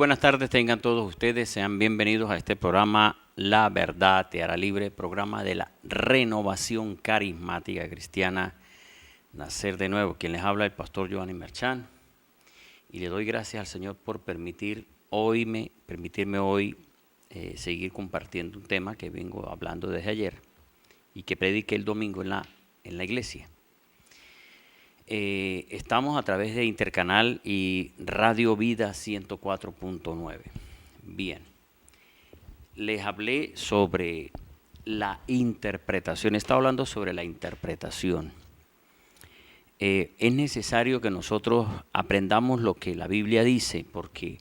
buenas tardes, tengan todos ustedes, sean bienvenidos a este programa La Verdad Te Hará Libre, programa de la renovación carismática cristiana, Nacer de Nuevo. Quien les habla, el pastor Giovanni Merchán, y le doy gracias al Señor por permitirme hoy seguir compartiendo un tema que vengo hablando desde ayer y que prediqué el domingo en la iglesia. Estamos a través de Intercanal y Radio Vida 104.9. Bien, les hablé sobre la interpretación, he estado hablando sobre la interpretación. Es necesario que nosotros aprendamos lo que la Biblia dice, porque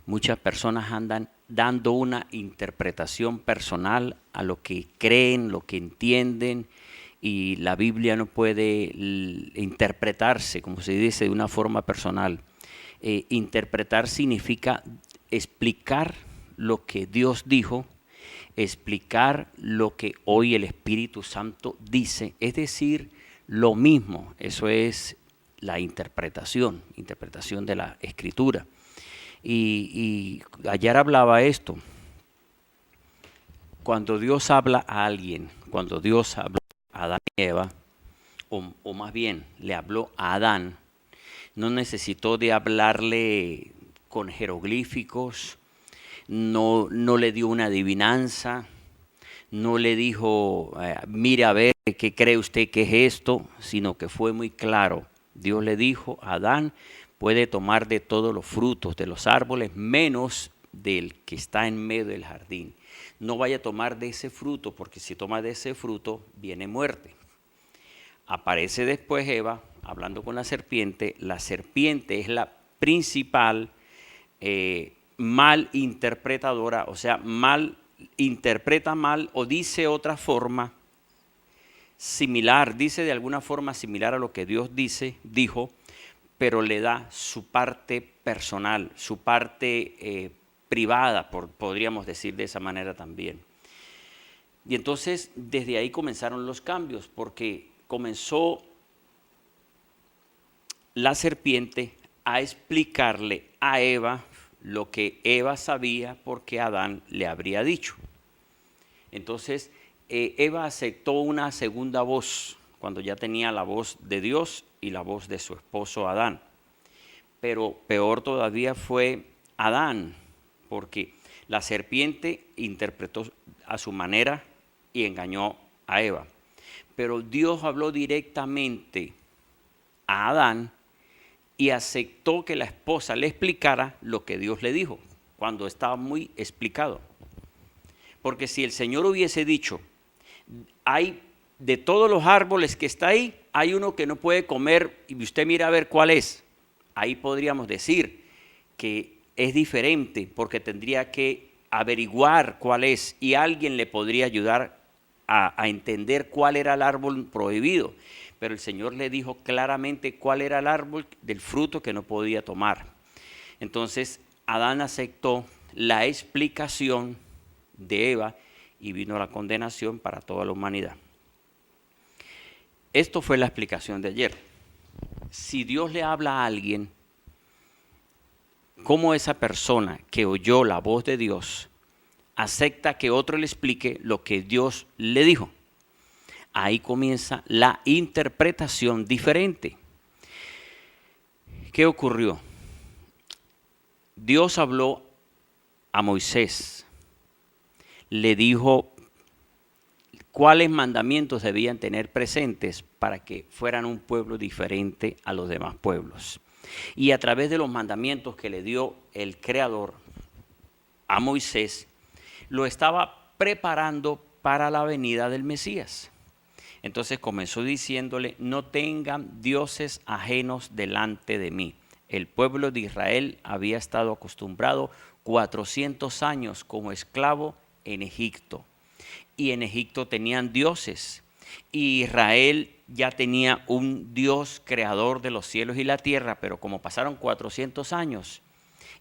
muchas personas andan dando una interpretación personal a lo que creen, lo que entienden, y la Biblia no puede interpretarse, como se dice, de una forma personal. Interpretar significa explicar lo que Dios dijo, explicar lo que hoy el Espíritu Santo dice, es decir, lo mismo. Eso es la interpretación de la Escritura. Y ayer hablaba esto. Cuando Dios habla a alguien, cuando Dios habló a Adán y Eva, o más bien le habló a Adán, no necesitó de hablarle con jeroglíficos, no le dio una adivinanza, no le dijo, mire a ver qué cree usted que es esto, sino que fue muy claro. Dios le dijo a Adán, puede tomar de todos los frutos de los árboles, menos del que está en medio del jardín. No vaya a tomar de ese fruto, porque si toma de ese fruto, viene muerte. Aparece después Eva, hablando con la serpiente. La serpiente es la principal mal interpretadora, o sea, interpreta mal o dice otra forma similar, dice de alguna forma similar a lo que Dios dijo, pero le da su parte personal, su parte privada, podríamos decir de esa manera también. Y entonces desde ahí comenzaron los cambios, porque comenzó la serpiente a explicarle a Eva lo que Eva sabía porque Adán le habría dicho. Entonces Eva aceptó una segunda voz cuando ya tenía la voz de Dios y la voz de su esposo Adán. Pero peor todavía fue Adán, porque la serpiente interpretó a su manera y engañó a Eva. Pero Dios habló directamente a Adán y aceptó que la esposa le explicara lo que Dios le dijo, cuando estaba muy explicado. Porque si el Señor hubiese dicho, hay de todos los árboles que está ahí, hay uno que no puede comer y usted mira a ver cuál es. Ahí podríamos decir que es diferente, porque tendría que averiguar cuál es y alguien le podría ayudar a entender cuál era el árbol prohibido. Pero el Señor le dijo claramente cuál era el árbol del fruto que no podía tomar. Entonces Adán aceptó la explicación de Eva y vino la condenación para toda la humanidad. Esto fue la explicación de ayer. Si Dios le habla a alguien, ¿cómo esa persona que oyó la voz de Dios acepta que otro le explique lo que Dios le dijo? Ahí comienza la interpretación diferente. ¿Qué ocurrió? Dios habló a Moisés, le dijo cuáles mandamientos debían tener presentes para que fueran un pueblo diferente a los demás pueblos. Y a través de los mandamientos que le dio el Creador a Moisés, lo estaba preparando para la venida del Mesías. Entonces comenzó diciéndole, no tengan dioses ajenos delante de mí. El pueblo de Israel había estado acostumbrado 400 años como esclavo en Egipto. Y en Egipto tenían dioses. Y Israel ya tenía un Dios creador de los cielos y la tierra, pero como pasaron 400 años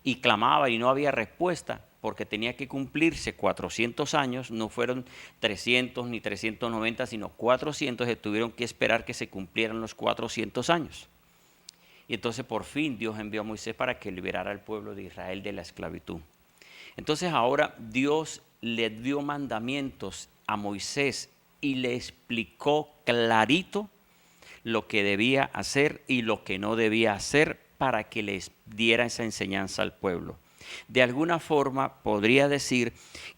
y clamaba y no había respuesta, porque tenía que cumplirse 400 años, no fueron 300 ni 390, sino 400, tuvieron que esperar que se cumplieran los 400 años. Y entonces por fin Dios envió a Moisés para que liberara al pueblo de Israel de la esclavitud. Entonces ahora Dios le dio mandamientos a Moisés y le explicó clarito lo que debía hacer y lo que no debía hacer para que les diera esa enseñanza al pueblo. De alguna forma podría decir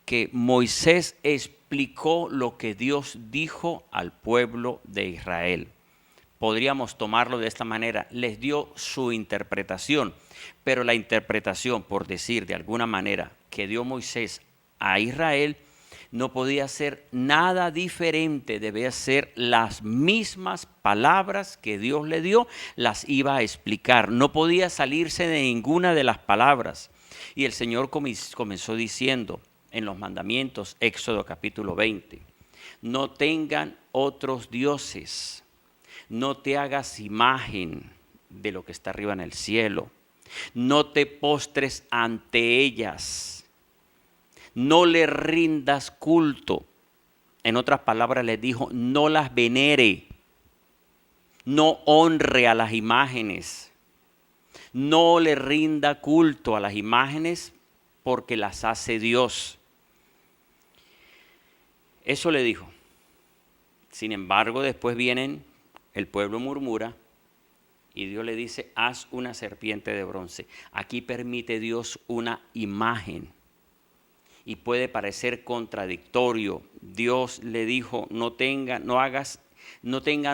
que Moisés explicó lo que Dios dijo al pueblo de Israel. Podríamos tomarlo de esta manera, les dio su interpretación, pero la interpretación, por decir de alguna manera, que dio Moisés a Israel, no podía ser nada diferente, debía ser las mismas palabras que Dios le dio, las iba a explicar, no podía salirse de ninguna de las palabras. Y el Señor comenzó diciendo en los mandamientos, Éxodo capítulo 20, no tengan otros dioses. No te hagas imagen de lo que está arriba en el cielo. No te postres ante ellas. No le rindas culto. En otras palabras les dijo, no las venere. No honre a las imágenes. No le rinda culto a las imágenes porque las hace Dios. Eso le dijo. Sin embargo, después el pueblo murmura y Dios le dice, haz una serpiente de bronce. Aquí permite Dios una imagen y puede parecer contradictorio. Dios le dijo, no tengan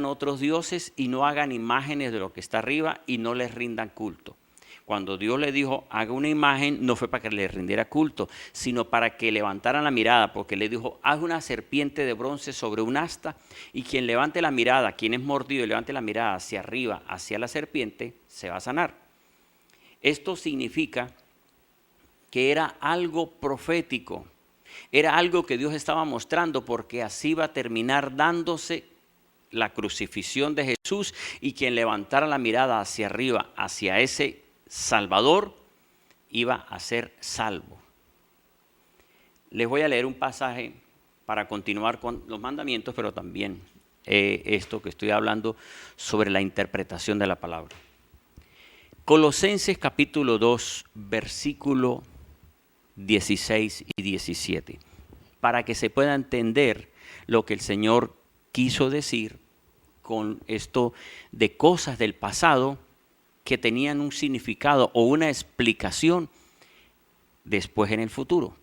otros dioses y no hagan imágenes de lo que está arriba y no les rindan culto. Cuando Dios le dijo, haga una imagen, no fue para que le rindiera culto, sino para que levantaran la mirada, porque le dijo, haz una serpiente de bronce sobre un asta, y quien levante la mirada, quien es mordido y levante la mirada hacia arriba, hacia la serpiente, se va a sanar. Esto significa que era algo profético, era algo que Dios estaba mostrando, porque así va a terminar dándose la crucifixión de Jesús, y quien levantara la mirada hacia arriba, hacia ese Salvador, iba a ser salvo. Les voy a leer un pasaje para continuar con los mandamientos, pero también esto que estoy hablando sobre la interpretación de la palabra. Colosenses capítulo 2, versículo 16 y 17, para que se pueda entender lo que el Señor quiso decir con esto de cosas del pasado que tenían un significado o una explicación después en el futuro.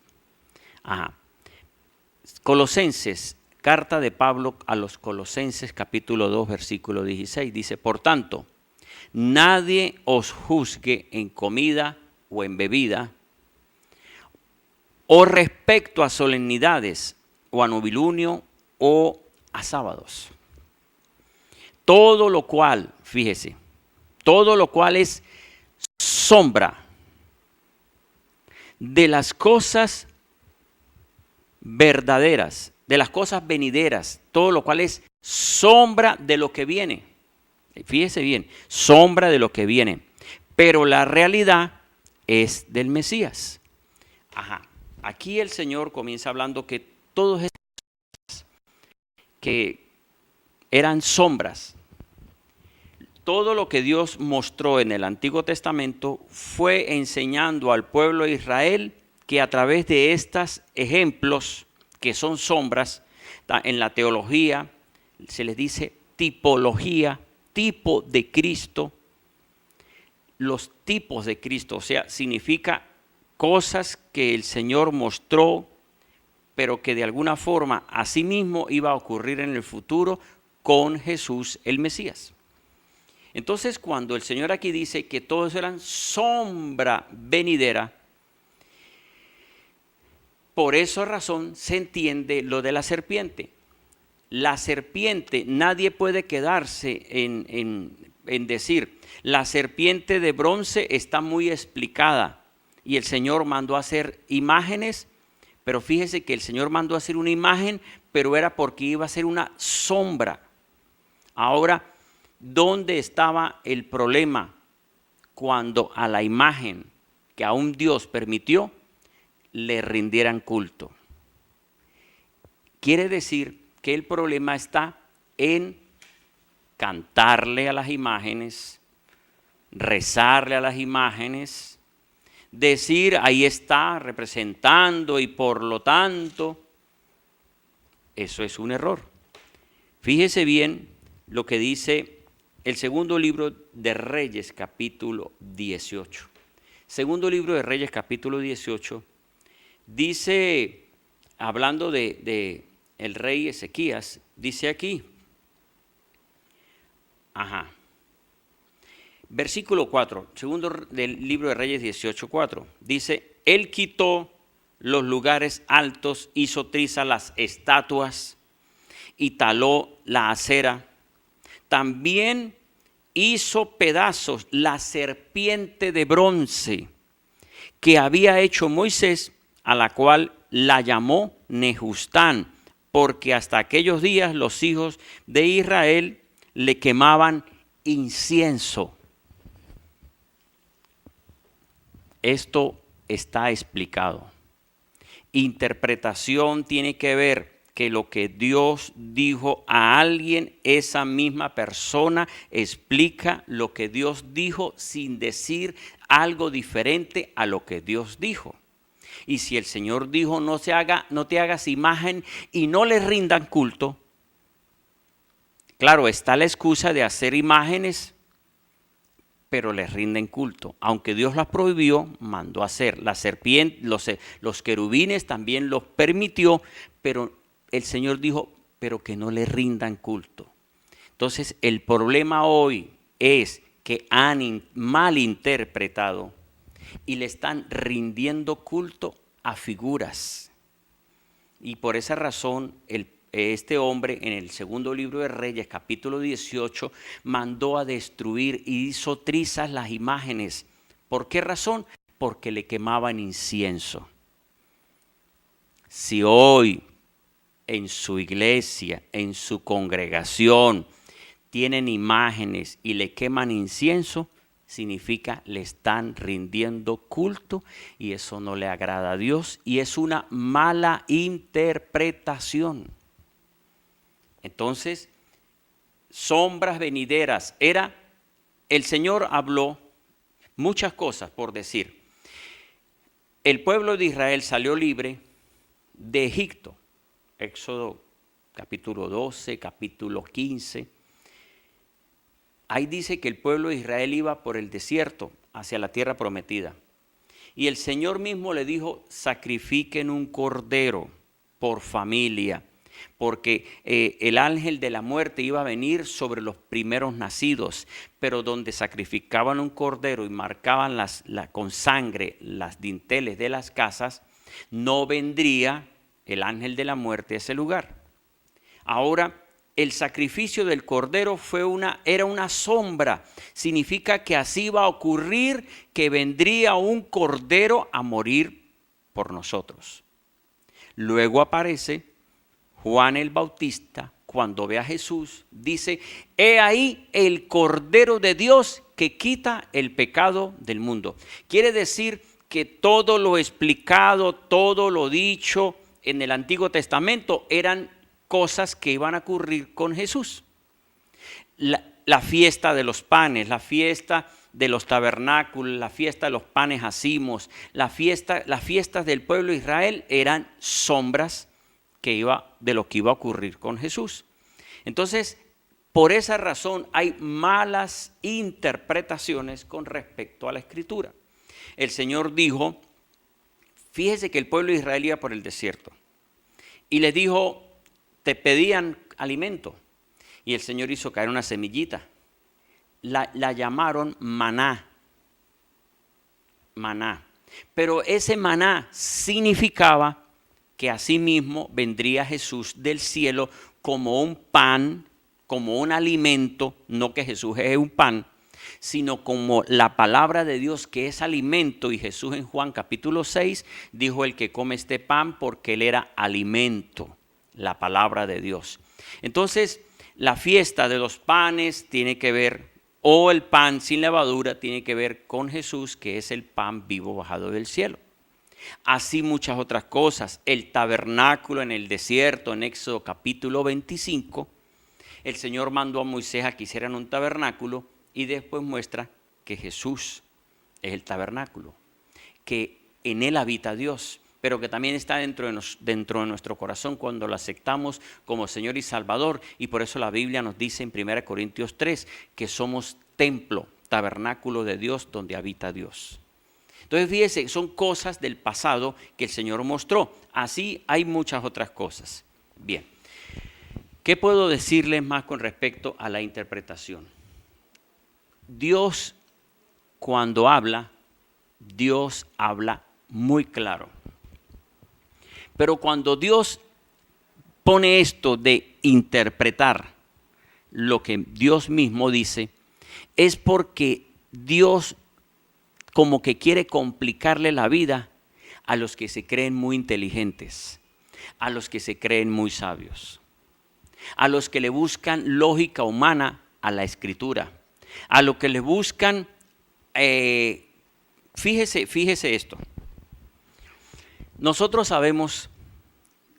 Colosenses, carta de Pablo a los Colosenses capítulo 2 versículo 16, dice, por tanto, nadie os juzgue en comida o en bebida, o respecto a solemnidades, o a novilunio, o a sábados. Todo lo cual, fíjese, todo lo cual es sombra de las cosas verdaderas, de las cosas venideras, todo lo cual es sombra de lo que viene. Fíjese bien, sombra de lo que viene, pero la realidad es del Mesías. Aquí el Señor comienza hablando que todos estos que eran sombras, todo lo que Dios mostró en el Antiguo Testamento fue enseñando al pueblo de Israel que a través de estos ejemplos que son sombras, en la teología se les dice tipología, tipo de Cristo, los tipos de Cristo, o sea, significa cosas que el Señor mostró, pero que de alguna forma asimismo iba a ocurrir en el futuro con Jesús el Mesías. Entonces, cuando el Señor aquí dice que todos eran sombra venidera, por esa razón se entiende lo de la serpiente. La serpiente, nadie puede quedarse en decir, la serpiente de bronce está muy explicada y el Señor mandó a hacer imágenes, pero fíjese que el Señor mandó a hacer una imagen, pero era porque iba a ser una sombra. Ahora, ¿dónde estaba el problema? Cuando a la imagen que aún Dios permitió le rindieran culto. Quiere decir que el problema está en cantarle a las imágenes, rezarle a las imágenes, decir ahí está representando y por lo tanto, eso es un error. Fíjese bien lo que dice el segundo libro de Reyes, capítulo 18. Segundo libro de Reyes, capítulo 18, dice, hablando de el rey Ezequías, dice aquí, versículo 4, segundo del libro de Reyes 18:4, dice, él quitó los lugares altos, hizo trizas las estatuas y taló la acera. También hizo pedazos la serpiente de bronce que había hecho Moisés, a la cual la llamó Nehustán, porque hasta aquellos días los hijos de Israel le quemaban incienso. Esto está explicado. Interpretación tiene que ver que lo que Dios dijo a alguien, esa misma persona explica lo que Dios dijo sin decir algo diferente a lo que Dios dijo. Y si el Señor dijo no te hagas imagen y no le rindan culto, claro, está la excusa de hacer imágenes, pero les rinden culto. Aunque Dios las prohibió, mandó a hacer. La serpiente, los querubines también los permitió, pero el Señor dijo, pero que no le rindan culto. Entonces, el problema hoy es que han malinterpretado y le están rindiendo culto a figuras. Y por esa razón, este hombre en el segundo libro de Reyes, capítulo 18, mandó a destruir y hizo trizas las imágenes. ¿Por qué razón? Porque le quemaban incienso. Si hoy en su iglesia, en su congregación, tienen imágenes y le queman incienso, significa le están rindiendo culto y eso no le agrada a Dios y es una mala interpretación. Entonces, sombras venideras, el Señor habló muchas cosas por decir. El pueblo de Israel salió libre de Egipto, Éxodo capítulo 12, capítulo 15. Ahí dice que el pueblo de Israel iba por el desierto hacia la tierra prometida. Y el Señor mismo le dijo, sacrifiquen un cordero por familia, porque el ángel de la muerte iba a venir sobre los primeros nacidos, pero donde sacrificaban un cordero y marcaban con sangre las dinteles de las casas, no vendría el ángel de la muerte a ese lugar. Ahora, el sacrificio del cordero era una sombra. Significa que así va a ocurrir, que vendría un cordero a morir por nosotros. Luego aparece Juan el Bautista, cuando ve a Jesús, dice, he ahí el Cordero de Dios que quita el pecado del mundo. Quiere decir que todo lo explicado, todo lo dicho en el Antiguo Testamento eran cosas que iban a ocurrir con Jesús. La fiesta de los panes, la fiesta de los tabernáculos, la fiesta de los panes hacimos, las fiestas del pueblo de Israel eran sombras de lo que iba a ocurrir con Jesús. Entonces, por esa razón hay malas interpretaciones con respecto a la Escritura. El Señor dijo, fíjese que el pueblo de Israel iba por el desierto y les dijo, te pedían alimento, y el Señor hizo caer una semillita, la llamaron maná, pero ese maná significaba que asimismo vendría Jesús del cielo como un pan, como un alimento, no que Jesús es un pan, sino como la palabra de Dios que es alimento. Y Jesús en Juan capítulo 6 dijo, el que come este pan porque él era alimento, la palabra de Dios. Entonces, la fiesta de los panes tiene que ver, o el pan sin levadura tiene que ver con Jesús, que es el pan vivo bajado del cielo. Así muchas otras cosas. El tabernáculo en el desierto, en Éxodo capítulo 25, el Señor mandó a Moisés a que hicieran un tabernáculo y después muestra que Jesús es el tabernáculo, que en Él habita Dios, pero que también está dentro de nuestro corazón cuando lo aceptamos como Señor y Salvador. Y por eso la Biblia nos dice en 1 Corintios 3 que somos templo, tabernáculo de Dios donde habita Dios. Entonces fíjese, son cosas del pasado que el Señor mostró. Así hay muchas otras cosas. Bien, ¿qué puedo decirles más con respecto a la interpretación? Dios, cuando habla, Dios habla muy claro. Pero cuando Dios pone esto de interpretar lo que Dios mismo dice, es porque Dios como que quiere complicarle la vida a los que se creen muy inteligentes, a los que se creen muy sabios, a los que le buscan lógica humana a la escritura, a los que le buscan, fíjese esto. Nosotros sabemos,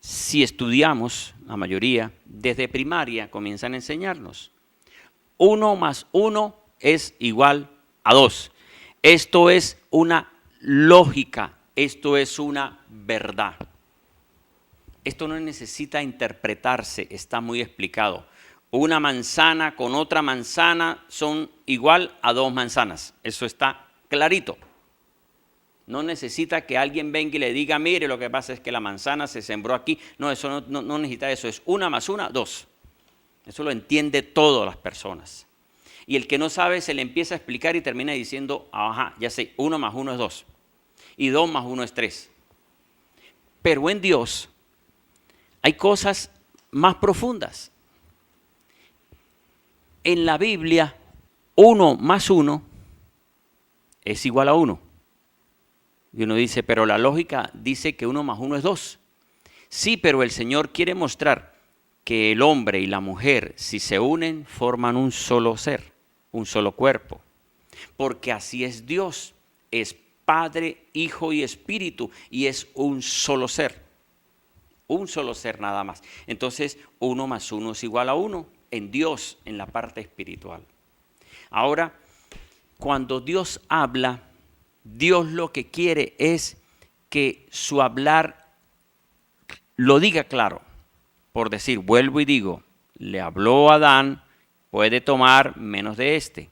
si estudiamos, la mayoría, desde primaria comienzan a enseñarnos. 1 más 1 es igual a 2. Esto es una lógica, esto es una verdad. Esto no necesita interpretarse, está muy explicado. Una manzana con otra manzana son igual a 2 manzanas. Eso está clarito. No necesita que alguien venga y le diga, mire, lo que pasa es que la manzana se sembró aquí. No, eso no necesita eso. Es 1 más 1, 2. Eso lo entiende todas las personas. Y el que no sabe se le empieza a explicar y termina diciendo, ajá, ya sé, 1 más 1 es 2. Y 2 más 1 es 3. Pero en Dios hay cosas más profundas. En la Biblia, 1 más 1 es igual a 1. Y uno dice, pero la lógica dice que 1 más 1 es 2. Sí, pero el Señor quiere mostrar que el hombre y la mujer, si se unen, forman un solo ser, un solo cuerpo. Porque así es Dios, es Padre, Hijo y Espíritu, y es un solo ser nada más. Entonces, 1 más 1 es igual a 1 en Dios, en la parte espiritual. Ahora, cuando Dios habla, Dios lo que quiere es que su hablar lo diga claro. Por decir, vuelvo y digo, le habló a Adán, puede tomar menos de este.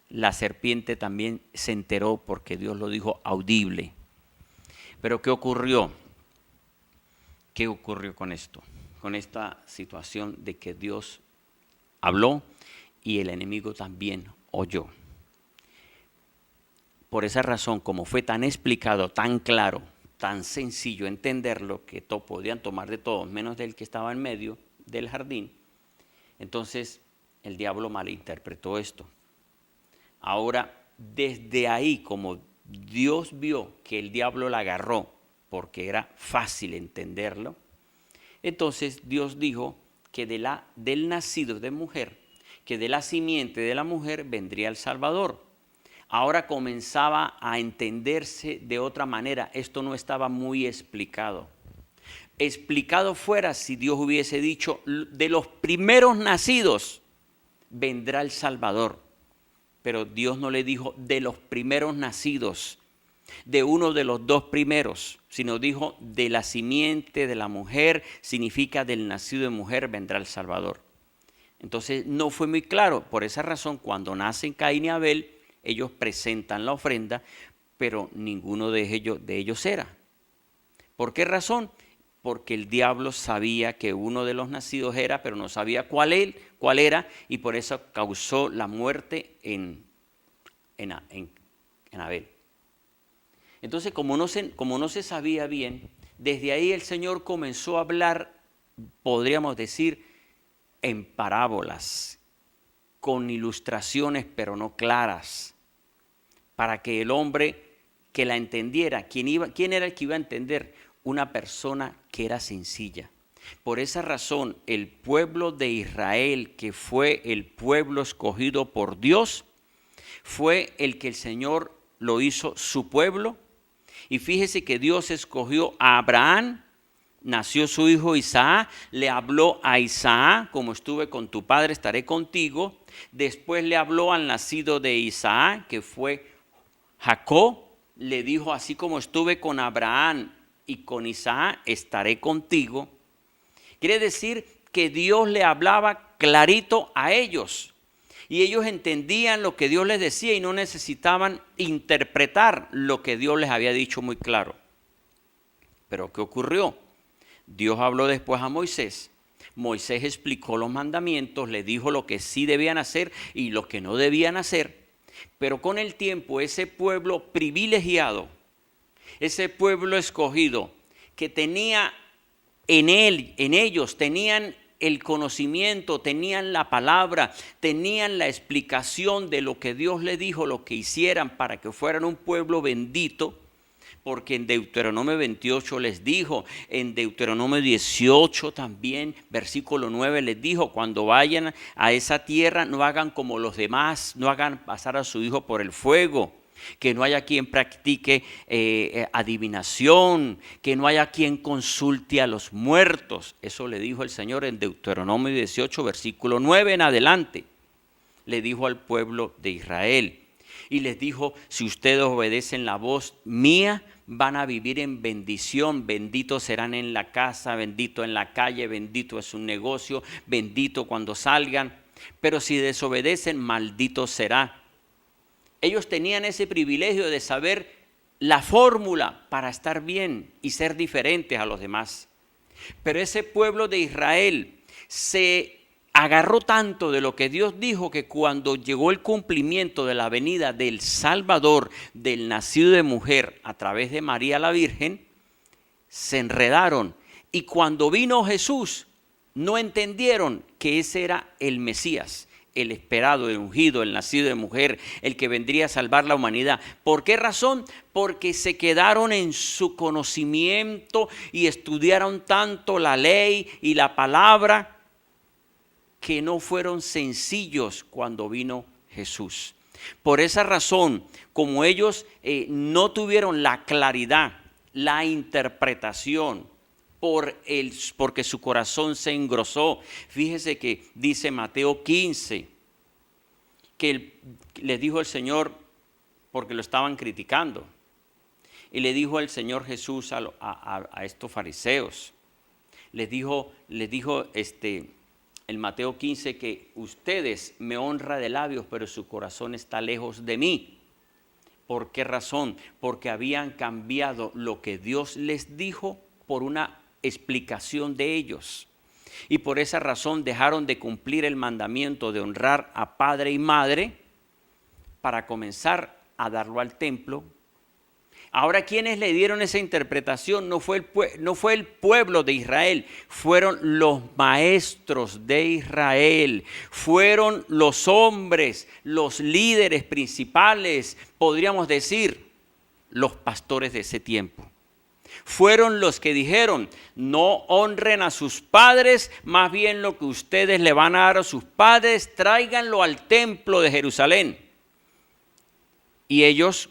La serpiente también se enteró porque Dios lo dijo audible. Pero ¿qué ocurrió? ¿Qué ocurrió con esto? Con esta situación de que Dios habló y el enemigo también oyó. Por esa razón, como fue tan explicado, tan claro, tan sencillo entenderlo, que podían tomar de todos, menos del que estaba en medio del jardín, entonces el diablo malinterpretó esto. Ahora, desde ahí, como Dios vio que el diablo la agarró, porque era fácil entenderlo, entonces Dios dijo que del nacido de mujer, que de la simiente de la mujer vendría el Salvador. Ahora comenzaba a entenderse de otra manera. Esto no estaba muy explicado. Explicado fuera si Dios hubiese dicho, de los primeros nacidos vendrá el Salvador. Pero Dios no le dijo de los primeros nacidos, de uno de los 2 primeros, sino dijo de la simiente de la mujer, significa del nacido de mujer vendrá el Salvador. Entonces no fue muy claro. Por esa razón, cuando nacen Caín y Abel, ellos presentan la ofrenda, pero ninguno de ellos era. ¿Por qué razón? Porque el diablo sabía que uno de los nacidos era, pero no sabía cuál era, y por eso causó la muerte en Abel. Entonces, como no se sabía bien, desde ahí el Señor comenzó a hablar, podríamos decir, en parábolas, con ilustraciones, pero no claras, para que el hombre que la entendiera, ¿quién era el que iba a entender? Una persona que era sencilla. Por esa razón, el pueblo de Israel, que fue el pueblo escogido por Dios, fue el que el Señor lo hizo su pueblo. Y fíjese que Dios escogió a Abraham nació su hijo Isaac, le habló a Isaac, como estuve con tu padre, estaré contigo. Después le habló al nacido de Isaac, que fue Jacob, le dijo, así como estuve con Abraham y con Isaac, estaré contigo. Quiere decir que Dios le hablaba clarito a ellos. Y ellos entendían lo que Dios les decía y no necesitaban interpretar lo que Dios les había dicho muy claro. Pero ¿qué ocurrió? Dios habló después a Moisés. Moisés explicó los mandamientos, le dijo lo que sí debían hacer y lo que no debían hacer. Pero con el tiempo ese pueblo privilegiado, ese pueblo escogido, que tenía en ellos, tenían el conocimiento, tenían la palabra, tenían la explicación de lo que Dios les dijo, lo que hicieran para que fueran un pueblo bendito. Porque en Deuteronomio 28 les dijo, en Deuteronomio 18 también, versículo 9 les dijo, cuando vayan a esa tierra no hagan como los demás, no hagan pasar a su hijo por el fuego, que no haya quien practique adivinación, que no haya quien consulte a los muertos. Eso le dijo el Señor en Deuteronomio 18, versículo 9 en adelante. Le dijo al pueblo de Israel. Y les dijo, si ustedes obedecen la voz mía, van a vivir en bendición. Benditos serán en la casa, bendito en la calle, bendito es un negocio, bendito cuando salgan. Pero si desobedecen, maldito será. Ellos tenían ese privilegio de saber la fórmula para estar bien y ser diferentes a los demás. Pero ese pueblo de Israel se agarró tanto de lo que Dios dijo que cuando llegó el cumplimiento de la venida del Salvador, del nacido de mujer a través de María la Virgen, se enredaron. Y cuando vino Jesús, no entendieron que ese era el Mesías, el esperado, el ungido, el nacido de mujer, el que vendría a salvar la humanidad. ¿Por qué razón? Porque se quedaron en su conocimiento y estudiaron tanto la ley y la palabra, que no fueron sencillos cuando vino Jesús. Por esa razón, como ellos no tuvieron la claridad, la interpretación, porque su corazón se engrosó. Fíjese que dice Mateo 15, que les dijo el Señor, porque lo estaban criticando, y le dijo el Señor Jesús a estos fariseos, les dijo en Mateo 15 que ustedes me honran de labios, pero su corazón está lejos de mí. ¿Por qué razón? Porque habían cambiado lo que Dios les dijo por una explicación de ellos. Y por esa razón dejaron de cumplir el mandamiento de honrar a padre y madre para comenzar a darlo al templo. Ahora, ¿quiénes le dieron esa interpretación? No fue el pueblo de Israel, fueron los maestros de Israel, fueron los hombres, los líderes principales, podríamos decir, los pastores de ese tiempo. Fueron los que dijeron, no honren a sus padres, más bien lo que ustedes le van a dar a sus padres, tráiganlo al templo de Jerusalén. Y ellos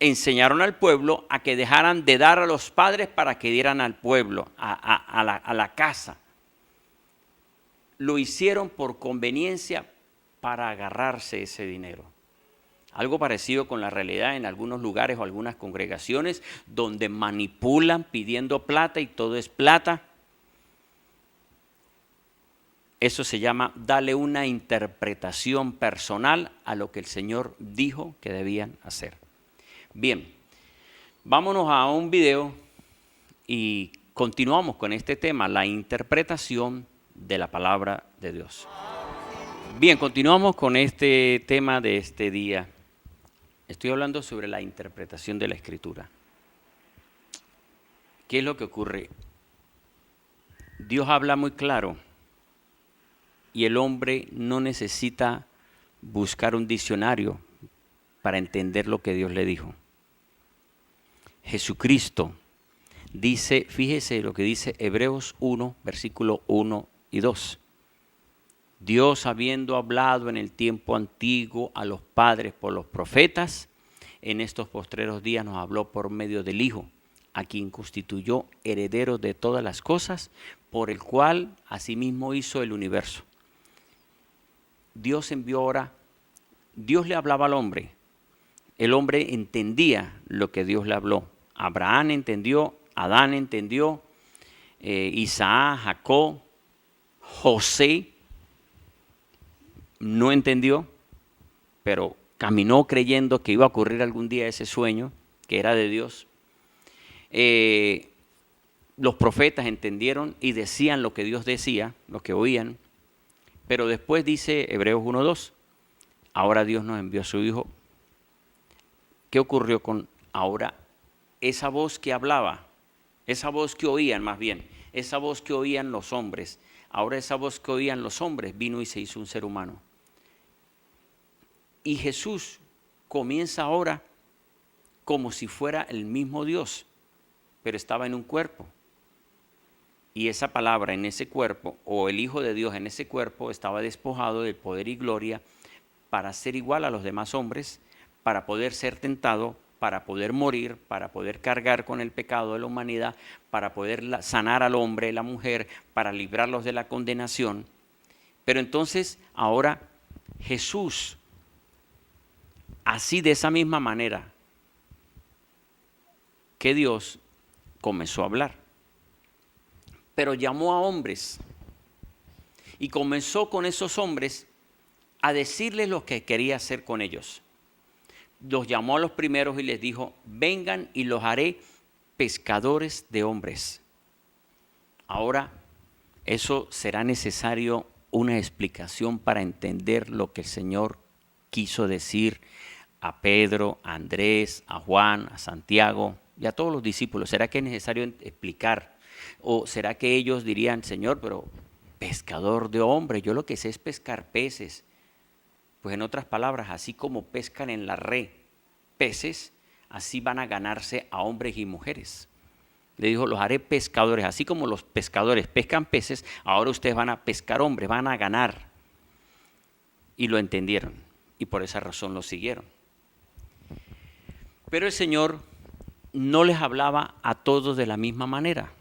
enseñaron al pueblo a que dejaran de dar a los padres para que dieran al pueblo, a la casa. Lo hicieron por conveniencia para agarrarse ese dinero. Algo parecido con la realidad en algunos lugares o algunas congregaciones donde manipulan pidiendo plata y todo es plata. Eso se llama darle una interpretación personal a lo que el Señor dijo que debían hacer. Bien, vámonos a un video y continuamos con este tema, la interpretación de la palabra de Dios. Bien, continuamos con este tema de este día. Estoy hablando sobre la interpretación de la Escritura. ¿Qué es lo que ocurre? Dios habla muy claro y el hombre no necesita buscar un diccionario para entender lo que Dios le dijo. Jesucristo dice, fíjese lo que dice Hebreos 1, versículo 1 y 2. Dios, habiendo hablado en el tiempo antiguo a los padres por los profetas, en estos postreros días nos habló por medio del Hijo, a quien constituyó heredero de todas las cosas, por el cual asimismo hizo el universo. Dios envió ahora, Dios le hablaba al hombre, el hombre entendía lo que Dios le habló. Abraham entendió, Adán entendió, Isaac, Jacob, José no entendió, pero caminó creyendo que iba a ocurrir algún día ese sueño, que era de Dios. Los profetas entendieron y decían lo que Dios decía, lo que oían, pero después dice Hebreos 1:2, ahora Dios nos envió a su Hijo. ¿Qué ocurrió con ahora? Esa voz que hablaba, esa voz que oían más bien, esa voz que oían los hombres, ahora esa voz que oían los hombres vino y se hizo un ser humano. Y Jesús comienza ahora como si fuera el mismo Dios, pero estaba en un cuerpo. Y esa palabra en ese cuerpo, o el Hijo de Dios en ese cuerpo, estaba despojado del poder y gloria para ser igual a los demás hombres, para poder ser tentado, para poder morir, para poder cargar con el pecado de la humanidad, para poder sanar al hombre, la mujer, para librarlos de la condenación. Pero entonces ahora Jesús, así de esa misma manera que Dios, comenzó a hablar, pero llamó a hombres y comenzó con esos hombres a decirles lo que quería hacer con ellos. Los llamó a los primeros y les dijo, vengan y los haré pescadores de hombres. Ahora, eso será necesario una explicación para entender lo que el Señor quiso decir a Pedro, a Andrés, a Juan, a Santiago y a todos los discípulos. ¿Será que es necesario explicar? ¿O será que ellos dirían, Señor, pero pescador de hombres, yo lo que sé es pescar peces? Pues en otras palabras, así como pescan en la red peces, así van a ganarse a hombres y mujeres. Le dijo, los haré pescadores, así como los pescadores pescan peces, ahora ustedes van a pescar hombres, van a ganar. Y lo entendieron, y por esa razón lo siguieron. Pero el Señor no les hablaba a todos de la misma manera.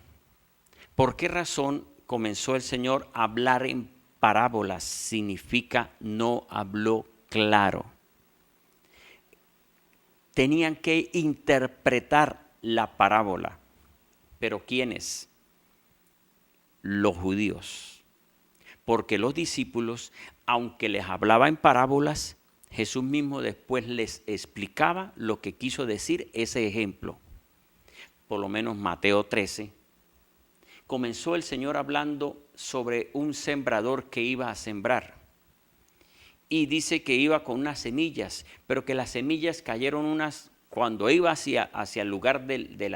¿Por qué razón comenzó el Señor a hablar en parábolas? Significa no habló claro. Tenían que interpretar la parábola. ¿Pero quiénes? Los judíos. Porque los discípulos, aunque les hablaba en parábolas, Jesús mismo después les explicaba lo que quiso decir ese ejemplo. Por lo menos Mateo 13. Comenzó el Señor hablando sobre un sembrador que iba a sembrar. Y dice que iba con unas semillas, pero que las semillas cayeron unas cuando iba hacia el lugar de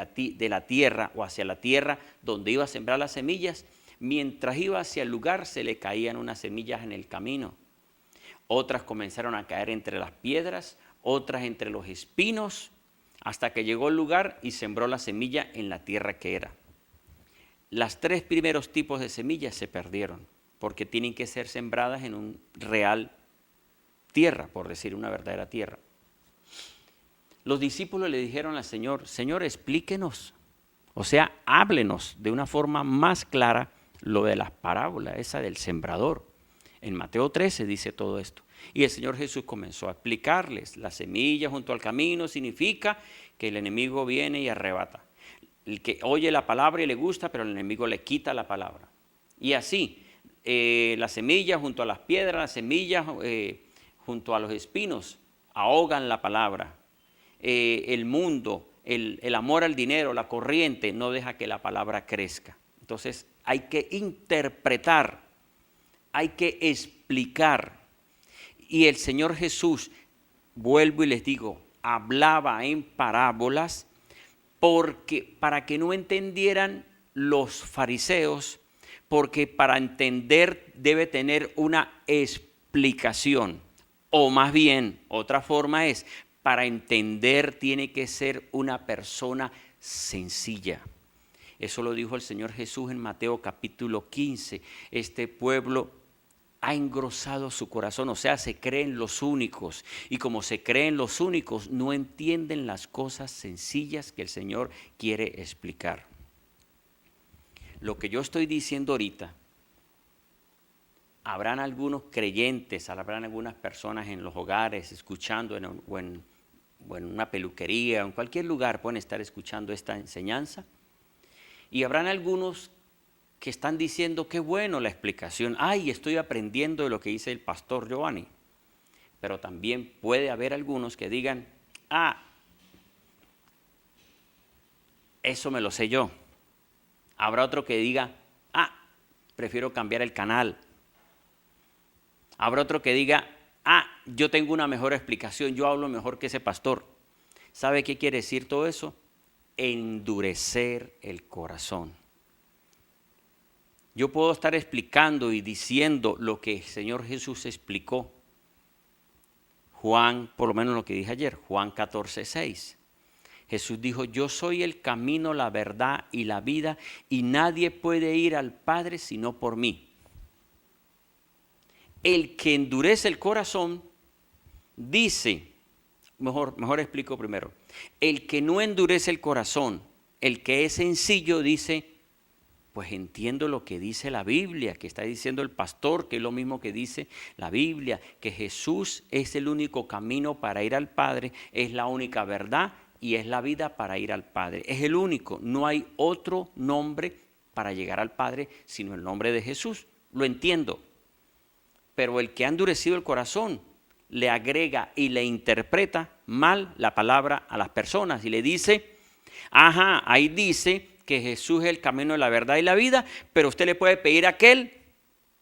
la tierra o hacia la tierra donde iba a sembrar las semillas. Mientras iba hacia el lugar se le caían unas semillas en el camino. Otras comenzaron a caer entre las piedras, otras entre los espinos, hasta que llegó al lugar y sembró la semilla en la tierra que era. Las tres primeros tipos de semillas se perdieron porque tienen que ser sembradas en un real tierra, por decir una verdadera tierra. Los discípulos le dijeron al Señor, Señor, explíquenos, o sea, háblenos de una forma más clara lo de las parábolas, esa del sembrador. En Mateo 13 dice todo esto. Y el Señor Jesús comenzó a explicarles, la semilla junto al camino significa que el enemigo viene y arrebata. El que oye la palabra y le gusta, pero el enemigo le quita la palabra. Y así, la semilla junto a las piedras, las semillas junto a los espinos, ahogan la palabra. El mundo, el amor al dinero, la corriente, no deja que la palabra crezca. Entonces hay que interpretar, hay que explicar. Y el Señor Jesús, vuelvo y les digo, hablaba en parábolas porque para que no entendieran los fariseos, porque para entender debe tener una explicación. O más bien, otra forma es, para entender tiene que ser una persona sencilla. Eso lo dijo el Señor Jesús en Mateo capítulo 15. Este pueblo ha engrosado su corazón, o sea, se creen los únicos. Y como se creen los únicos, no entienden las cosas sencillas que el Señor quiere explicar. Lo que yo estoy diciendo ahorita, habrán algunos creyentes, habrán algunas personas en los hogares escuchando o en una peluquería, o en cualquier lugar pueden estar escuchando esta enseñanza. Y habrán algunos que están diciendo, qué bueno la explicación, ay, estoy aprendiendo de lo que dice el pastor Giovanni. Pero también puede haber algunos que digan, eso me lo sé yo. Habrá otro que diga, prefiero cambiar el canal. Habrá otro que diga, yo tengo una mejor explicación, yo hablo mejor que ese pastor. ¿Sabe qué quiere decir todo eso? Endurecer el corazón. Yo puedo estar explicando y diciendo lo que el Señor Jesús explicó. Juan, por lo menos lo que dije ayer, Juan 14:6. Jesús dijo, yo soy el camino, la verdad y la vida, y nadie puede ir al Padre sino por mí. El que endurece el corazón, dice, mejor explico primero, el que no endurece el corazón, el que es sencillo, dice, pues entiendo lo que dice la Biblia, que está diciendo el pastor, que es lo mismo que dice la Biblia, que Jesús es el único camino para ir al Padre, es la única verdad y es la vida para ir al Padre. Es el único, no hay otro nombre para llegar al Padre sino el nombre de Jesús. Lo entiendo, pero el que ha endurecido el corazón le agrega y le interpreta mal la palabra a las personas y le dice, ahí dice que Jesús es el camino de la verdad y la vida, pero usted le puede pedir a aquel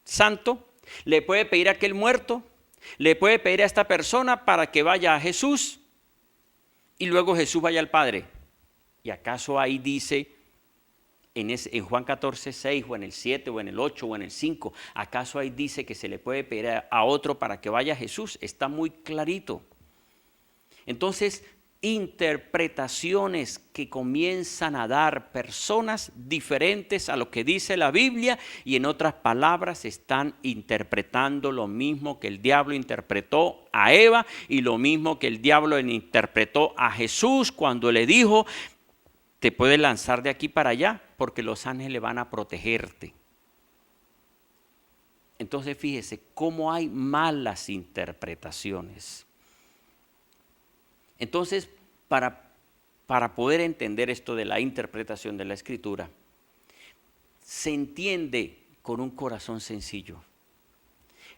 santo, le puede pedir a aquel muerto, le puede pedir a esta persona para que vaya a Jesús y luego Jesús vaya al Padre. ¿Y acaso ahí dice en Juan 14:6 o en el 7 o en el 8 o en el 5, acaso ahí dice que se le puede pedir a otro para que vaya a Jesús? Está muy clarito. Entonces, interpretaciones que comienzan a dar personas diferentes a lo que dice la Biblia y en otras palabras están interpretando lo mismo que el diablo interpretó a Eva y lo mismo que el diablo interpretó a Jesús cuando le dijo, te puedes lanzar de aquí para allá porque los ángeles van a protegerte. Entonces fíjese cómo hay malas interpretaciones. Entonces, para poder entender esto de la interpretación de la Escritura, se entiende con un corazón sencillo.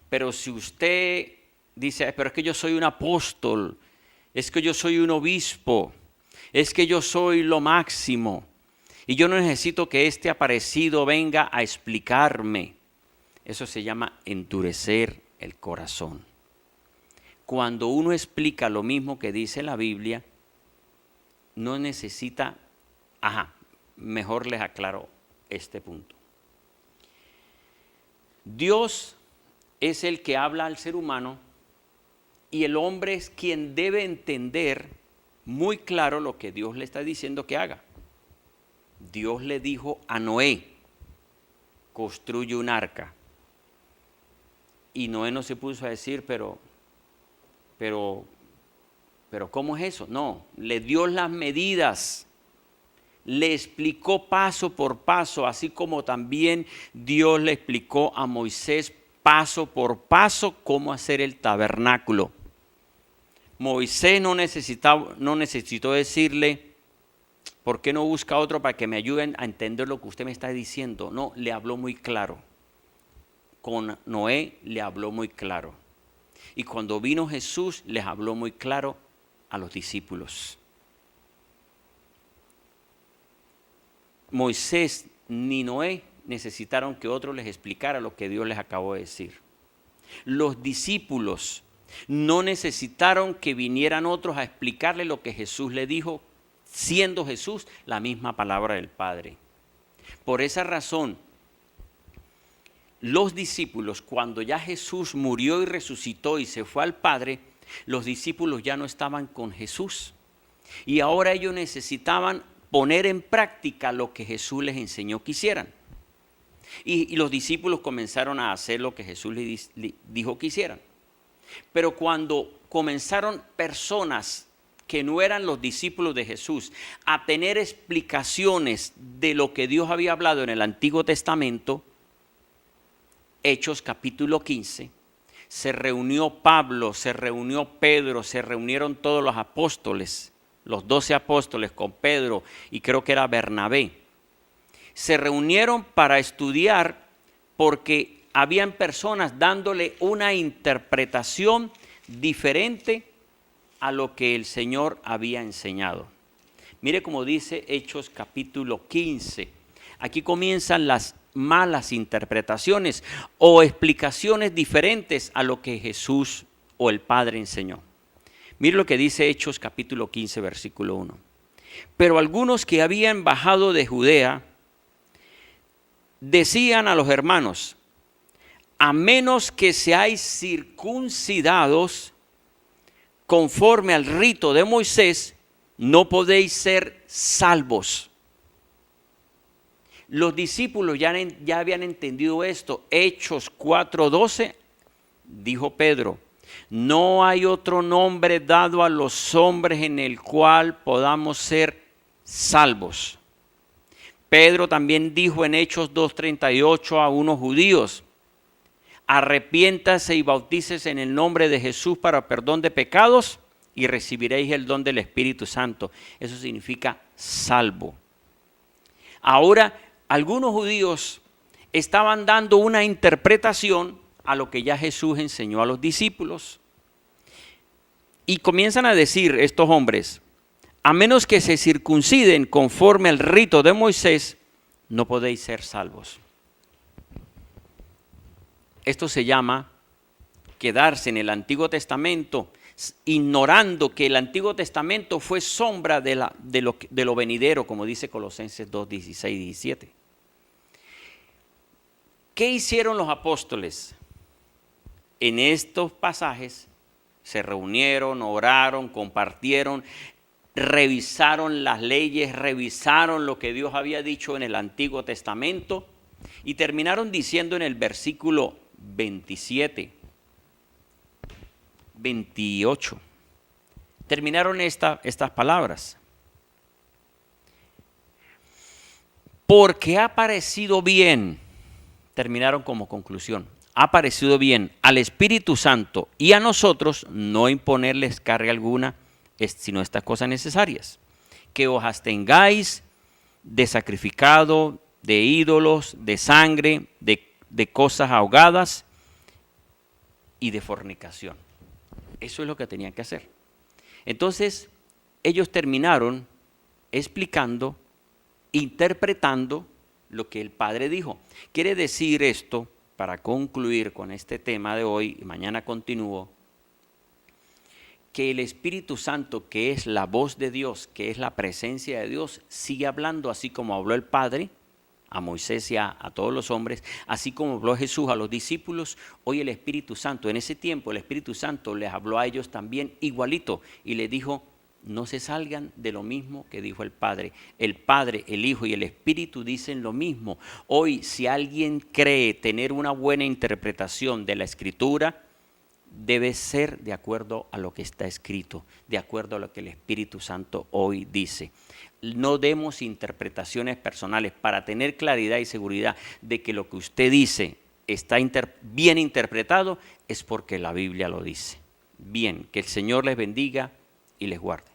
Pero si usted dice, pero es que yo soy un apóstol, es que yo soy un obispo, es que yo soy lo máximo, y yo no necesito que este aparecido venga a explicarme. Eso se llama endurecer el corazón. Cuando uno explica lo mismo que dice la Biblia, no necesita, mejor les aclaro este punto. Dios es el que habla al ser humano y el hombre es quien debe entender muy claro lo que Dios le está diciendo que haga. Dios le dijo a Noé, construye un arca. Y Noé no se puso a decir, pero ¿cómo es eso? No, le dio las medidas, le explicó paso por paso, así como también Dios le explicó a Moisés paso por paso cómo hacer el tabernáculo. Moisés no necesitó decirle, ¿por qué no busca otro para que me ayuden a entender lo que usted me está diciendo? No, le habló muy claro. Con Noé le habló muy claro. Y cuando vino Jesús, les habló muy claro a los discípulos. Moisés ni Noé necesitaron que otro les explicara lo que Dios les acabó de decir. Los discípulos no necesitaron que vinieran otros a explicarle lo que Jesús le dijo, siendo Jesús la misma palabra del Padre. Por esa razón, los discípulos, cuando ya Jesús murió y resucitó y se fue al Padre, los discípulos ya no estaban con Jesús. Y ahora ellos necesitaban poner en práctica lo que Jesús les enseñó que hicieran. Y los discípulos comenzaron a hacer lo que Jesús les dijo que hicieran. Pero cuando comenzaron personas que no eran los discípulos de Jesús a tener explicaciones de lo que Dios había hablado en el Antiguo Testamento, Hechos capítulo 15, se reunió Pablo, se reunió Pedro, se reunieron todos los apóstoles, los 12 apóstoles con Pedro y creo que era Bernabé. Se reunieron para estudiar porque habían personas dándole una interpretación diferente a lo que el Señor había enseñado. Mire cómo dice Hechos capítulo 15. Aquí comienzan las malas interpretaciones o explicaciones diferentes a lo que Jesús o el Padre enseñó. Mire lo que dice Hechos capítulo 15, versículo 1. Pero algunos que habían bajado de Judea decían a los hermanos: a menos que seáis circuncidados conforme al rito de Moisés, no podéis ser salvos. Los discípulos ya habían entendido esto. Hechos 4:12, dijo Pedro: no hay otro nombre dado a los hombres en el cual podamos ser salvos. Pedro también dijo en Hechos 2:38 a unos judíos: arrepiéntase y bautícese en el nombre de Jesús para perdón de pecados y recibiréis el don del Espíritu Santo. Eso significa salvo. Ahora, algunos judíos estaban dando una interpretación a lo que ya Jesús enseñó a los discípulos. Y comienzan a decir estos hombres: a menos que se circunciden conforme al rito de Moisés, no podéis ser salvos. Esto se llama quedarse en el Antiguo Testamento, ignorando que el Antiguo Testamento fue sombra de lo venidero, como dice Colosenses 2:16 y 17. ¿Qué hicieron los apóstoles? En estos pasajes se reunieron, oraron, compartieron, revisaron las leyes, revisaron lo que Dios había dicho en el Antiguo Testamento y terminaron diciendo en el versículo 27, 28, terminaron estas palabras: porque ha parecido bien, terminaron como conclusión, ha parecido bien al Espíritu Santo y a nosotros no imponerles carga alguna, sino estas cosas necesarias: que os abstengáis de sacrificado, de ídolos, de sangre, de cosas ahogadas y de fornicación. Eso es lo que tenían que hacer. Entonces, ellos terminaron explicando, interpretando lo que el Padre dijo. Quiere decir esto, para concluir con este tema de hoy, y mañana continúo, que el Espíritu Santo, que es la voz de Dios, que es la presencia de Dios, sigue hablando así como habló el Padre a Moisés y a todos los hombres, así como habló Jesús a los discípulos. Hoy el Espíritu Santo, en ese tiempo el Espíritu Santo les habló a ellos también igualito y les dijo: no se salgan de lo mismo que dijo el Padre. El Padre, el Hijo y el Espíritu dicen lo mismo. Hoy, si alguien cree tener una buena interpretación de la Escritura, debe ser de acuerdo a lo que está escrito, de acuerdo a lo que el Espíritu Santo hoy dice. No demos interpretaciones personales. Para tener claridad y seguridad de que lo que usted dice está bien interpretado, es porque la Biblia lo dice. Bien, que el Señor les bendiga y les guarde.